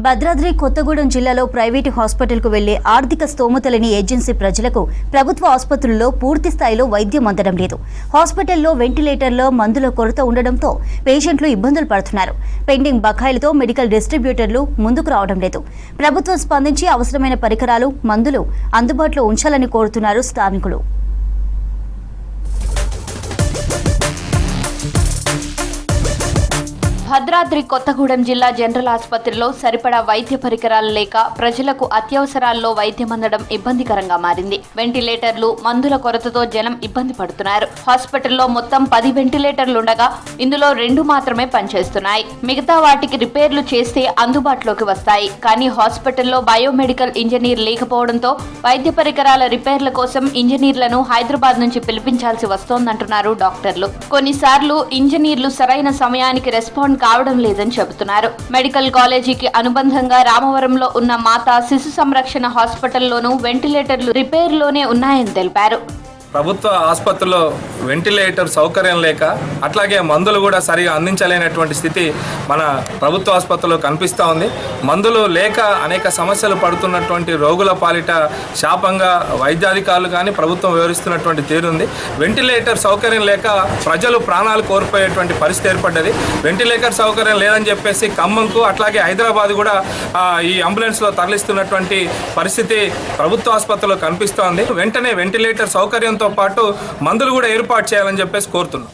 భద్రాద్రి కొత్తగూడెం జిల్లాలో ప్రైవేటు హాస్పిటల్కు వెళ్లే ఆర్థిక స్తోమతలేని ఏజెన్సీ ప్రజలకు ప్రభుత్వ ఆసుపత్రుల్లో పూర్తి స్థాయిలో వైద్యం అందడం లేదు. హాస్పిటల్లో వెంటిలేటర్లో మందుల కొరత ఉండడంతో పేషెంట్లు ఇబ్బందులు పడుతున్నారు. పెండింగ్ బకాయిలతో మెడికల్ డిస్ట్రిబ్యూటర్లు ముందుకు రావడం లేదు. ప్రభుత్వం స్పందించి అవసరమైన పరికరాలు, మందులు అందుబాటులో ఉంచాలని కోరుతున్నారు స్థానికులు. భద్రాద్రి కొత్తగూడెం జిల్లా జనరల్ ఆసుపత్రిలో సరిపడా వైద్య పరికరాలు లేక ప్రజలకు అత్యవసరాల్లో వైద్యం అందడం ఇబ్బందికరంగా మారింది. వెంటిలేటర్లు, మందుల కొరతతో జనం ఇబ్బంది పడుతున్నారు. హాస్పిటల్లో మొత్తం 10 వెంటిలేటర్లుండగా ఇందులో 2 మాత్రమే పనిచేస్తున్నాయి. మిగతా వాటికి రిపేర్లు చేస్తే అందుబాటులోకి వస్తాయి. కానీ హాస్పిటల్లో బయోమెడికల్ ఇంజనీర్ లేకపోవడంతో వైద్య పరికరాల రిపేర్ల కోసం ఇంజనీర్లను హైదరాబాద్ నుంచి పిలిపించాల్సి వస్తోందంటున్నారు డాక్టర్లు. కొన్నిసార్లు ఇంజనీర్లు సరైన సమయానికి రెస్పాండ్ కావడం లేదని చెబుతున్నారు. మెడికల్ కాలేజీకి అనుబంధంగా రామవరంలో ఉన్న మాతా శిశు సంరక్షణ హాస్పిటల్లోనూ వెంటిలేటర్లు రిపేర్లోనే ఉన్నాయని తెలిపారు. ప్రభుత్వ ఆసుపత్రిలో వెంటిలేటర్ సౌకర్యం లేక అట్లాగే మందులు కూడా సరిగా అందించలేనటువంటి స్థితి మన ప్రభుత్వ ఆసుపత్రిలో కనిపిస్తూ ఉంది. మందులు లేక అనేక సమస్యలు పడుతున్నటువంటి రోగుల పాలిట శాపంగా వైద్యాధికారులు కానీ ప్రభుత్వం వివరిస్తున్నటువంటి తీరుంది. వెంటిలేటర్ సౌకర్యం లేక ప్రజలు ప్రాణాలు కోల్పోయేటువంటి పరిస్థితి ఏర్పడ్డది. వెంటిలేటర్ సౌకర్యం లేదని చెప్పేసి ఖమ్మంకు అట్లాగే హైదరాబాద్ కూడా ఈ అంబులెన్స్లో తరలిస్తున్నటువంటి పరిస్థితి ప్రభుత్వ ఆసుపత్రిలో కనిపిస్తోంది. వెంటనే వెంటిలేటర్ సౌకర్యంతో పాటు మందులు కూడా ఏర్పాటు చేయాలని చెప్పేసి కోరుతున్నాం.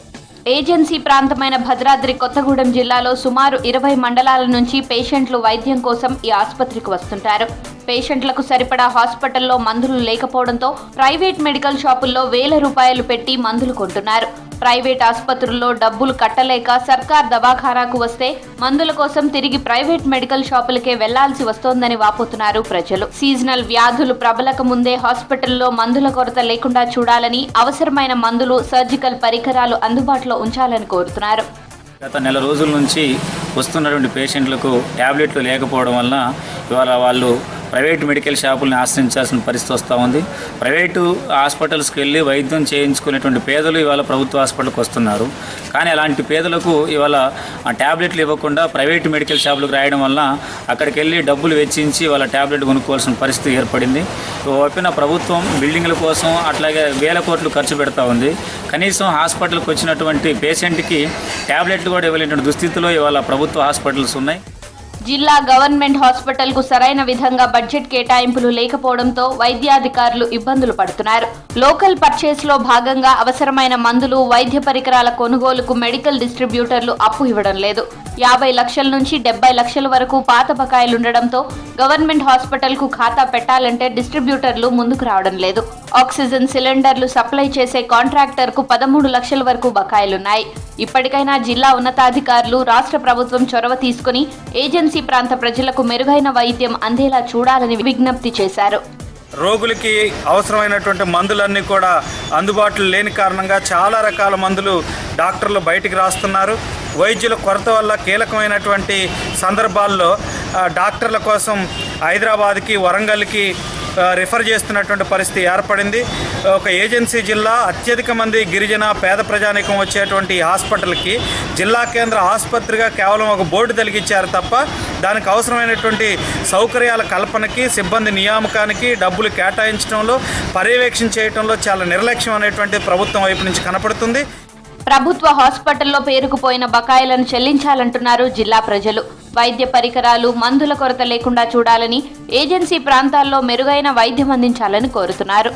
ఏజెన్సీ ప్రాంతమైన భద్రాద్రి కొత్తగూడెం జిల్లాలో సుమారు 20 మండలాల నుంచి పేషెంట్లు వైద్యం కోసం ఈ ఆసుపత్రికి వస్తుంటారు. పేషెంట్లకు సరిపడా హాస్పిటల్లో మందులు లేకపోవడంతో ప్రైవేట్ మెడికల్ షాపుల్లో వేల రూపాయలు పెట్టి మందులు కొంటున్నారు. ప్రైవేట్ ఆసుపత్రుల్లో డబ్బులు కట్టలేక సర్కార్ దవాఖానాకు వస్తే మందుల కోసం తిరిగి ప్రైవేట్ మెడికల్ షాపులకే వెళ్లాల్సి వస్తోందని వాపోతున్నారు ప్రజలు. సీజనల్ వ్యాధులు ప్రబలక ముందే హాస్పిటల్లో మందుల కొరత లేకుండా చూడాలని, అవసరమైన మందులు, సర్జికల్ పరికరాలు అందుబాటులో ఉంచాలని కోరుతున్నారు. గత నెల రోజుల నుంచి వస్తున్నటువంటి పేషెంట్లకు ట్యాబ్లెట్లు లేకపోవడం వలన ఇవాళ వాళ్ళు ప్రైవేట్ మెడికల్ షాపుల్ని ఆశ్రయించాల్సిన పరిస్థితి వస్తూ ఉంది. ప్రైవేటు హాస్పిటల్స్కి వెళ్ళి వైద్యం చేయించుకునేటువంటి పేదలు ఇవాళ ప్రభుత్వ హాస్పిటల్కి వస్తున్నారు. కానీ అలాంటి పేదలకు ఇవాళ ఆ ట్యాబ్లెట్లు ఇవ్వకుండా ప్రైవేట్ మెడికల్ షాపులకు రాయడం వల్ల అక్కడికి వెళ్ళి డబ్బులు వెచ్చించి వాళ్ళ ట్యాబ్లెట్ కొనుక్కోవాల్సిన పరిస్థితి ఏర్పడింది. ఓపిన ప్రభుత్వం బిల్డింగ్ల కోసం అట్లాగే వేల కోట్లు ఖర్చు పెడతా ఉంది. కనీసం హాస్పిటల్కి వచ్చినటువంటి పేషెంట్కి ట్యాబ్లెట్లు కూడా ఇవ్వలేనటువంటి దుస్థితిలో ఇవాళ ప్రభుత్వ హాస్పిటల్స్ ఉన్నాయి. జిల్లా గవర్నమెంట్ హాస్పిటల్ కు సరైన విధంగా బడ్జెట్ కేటాయింపులు లేకపోవడంతో వైద్యాధికారులు ఇబ్బందులు పడుతున్నారు. లోకల్ పర్చేస్ లో భాగంగా అవసరమైన మందులు, వైద్య పరికరాల కొనుగోలుకు మెడికల్ డిస్ట్రిబ్యూటర్లు అప్పు ఇవ్వడం లేదు. 50 లక్షల నుంచి 70 లక్షల వరకు పాత బకాయిలుండడంతో గవర్నమెంట్ హాస్పిటల్ కు ఖాతా పెట్టాలంటే డిస్ట్రిబ్యూటర్లు ముందుకు రావడం లేదు. ఆక్సిజన్ సిలిండర్లు సప్లై చేసే కాంట్రాక్టర్ కు 13 లక్షల వరకు బకాయిలున్నాయి. ఇప్పటికైనా జిల్లా ఉన్నతాధికారులు, రాష్ట్ర ప్రభుత్వం చొరవ తీసుకుని ఏజెన్సీ ప్రాంత ప్రజలకు మెరుగైన వైద్యం అందేలా చూడాలని విజ్ఞప్తి చేశారు. రోగులకి అవసరమైనటువంటి మందులన్నీ కూడా అందుబాటులో లేని కారణంగా చాలా రకాల మందులు డాక్టర్లు బయటికి రాస్తున్నారు. వైద్యుల కొరత వల్ల కీలకమైనటువంటి సందర్భాల్లో డాక్టర్ల కోసం హైదరాబాద్కి, వరంగల్కి రిఫర్ చేస్తున్నటువంటి పరిస్థితి ఏర్పడింది. ఒక ఏజెన్సీ జిల్లా, అత్యధిక మంది గిరిజన పేద ప్రజానీకం వచ్చేటువంటి హాస్పిటల్కి జిల్లా కేంద్ర ఆసుపత్రిగా కేవలం ఒక బోర్డు తొలగించారు తప్ప దానికి అవసరమైనటువంటి సౌకర్యాల కల్పనకి, సిబ్బంది నియామకానికి, డబ్బులు కేటాయించడంలో, పర్యవేక్షణ చేయడంలో చాలా నిర్లక్ష్యం అనేటువంటి ప్రభుత్వం వైపు నుంచి కనపడుతుంది. ప్రభుత్వ హాస్పిటల్లో పేరుకుపోయిన బకాయిలను చెల్లించాలంటున్నారు జిల్లా ప్రజలు. వైద్య పరికరాలు, మందుల కొరత లేకుండా చూడాలని, ఏజెన్సీ ప్రాంతాల్లో మెరుగైన వైద్యం అందించాలని కోరుతున్నారు.